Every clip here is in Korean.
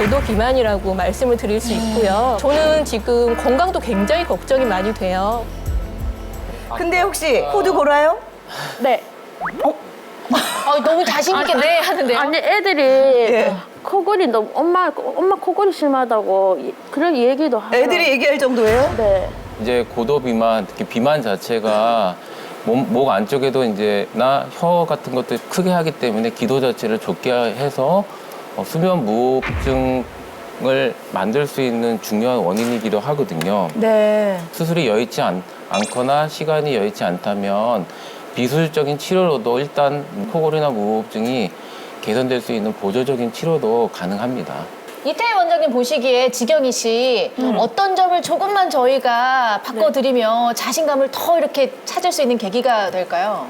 고도 비만이라고 말씀을 드릴 수 있고요. 저는 지금 건강도 굉장히 걱정이 많이 돼요. 근데 혹시 코드 골아요? 네. 너무 자신 있게 네 하는데요. 아니 애들이 예. 코골이 너무 엄마 코골이 심하다고 그런 얘기도 하고. 애들이 얘기할 정도예요? 네. 이제 고도 비만, 특히 비만 자체가 목 안쪽에도 이제 혀 같은 것들 크게 하기 때문에 기도 자체를 좁게 해서 수면 무호흡증을 만들 수 있는 중요한 원인이기도 하거든요. 네. 수술이 여의치 않거나 시간이 여의치 않다면 비수술적인 치료로도 일단 코골이나 무호흡증이 개선될 수 있는 보조적인 치료도 가능합니다. 이태희 원장님 보시기에 지경이 씨 어떤 점을 조금만 저희가 바꿔드리면 자신감을 더 이렇게 찾을 수 있는 계기가 될까요?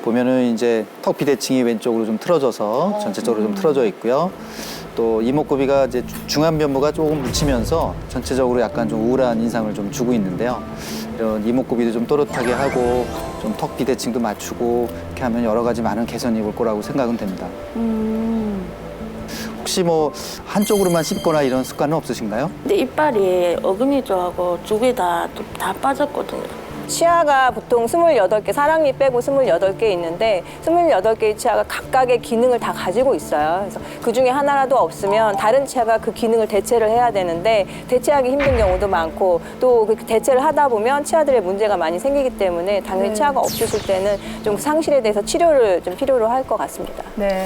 보면은 이제 턱 비대칭이 왼쪽으로 좀 틀어져서 전체적으로 좀 틀어져 있고요. 또 이목구비가 이제 중안면부가 조금 묻히면서 전체적으로 약간 좀 우울한 인상을 좀 주고 있는데요. 이런 이목구비도 좀 또렷하게 하고 좀 턱 비대칭도 맞추고 이렇게 하면 여러 가지 많은 개선이 올 거라고 생각은 됩니다. 혹시 뭐 한쪽으로만 씹거나 이런 습관은 없으신가요? 근데 이빨이 어금니 쪽하고 두 개 다 빠졌거든요. 치아가 보통 28개, 사랑니 빼고 28개 있는데 28개의 치아가 각각의 기능을 다 가지고 있어요. 그래서 그중에 하나라도 없으면 다른 치아가 그 기능을 대체를 해야 되는데 대체하기 힘든 경우도 많고 또 그 대체를 하다 보면 치아들의 문제가 많이 생기기 때문에 당연히 치아가 없으실 때는 좀 상실에 대해서 치료를 좀 필요로 할 것 같습니다. 네.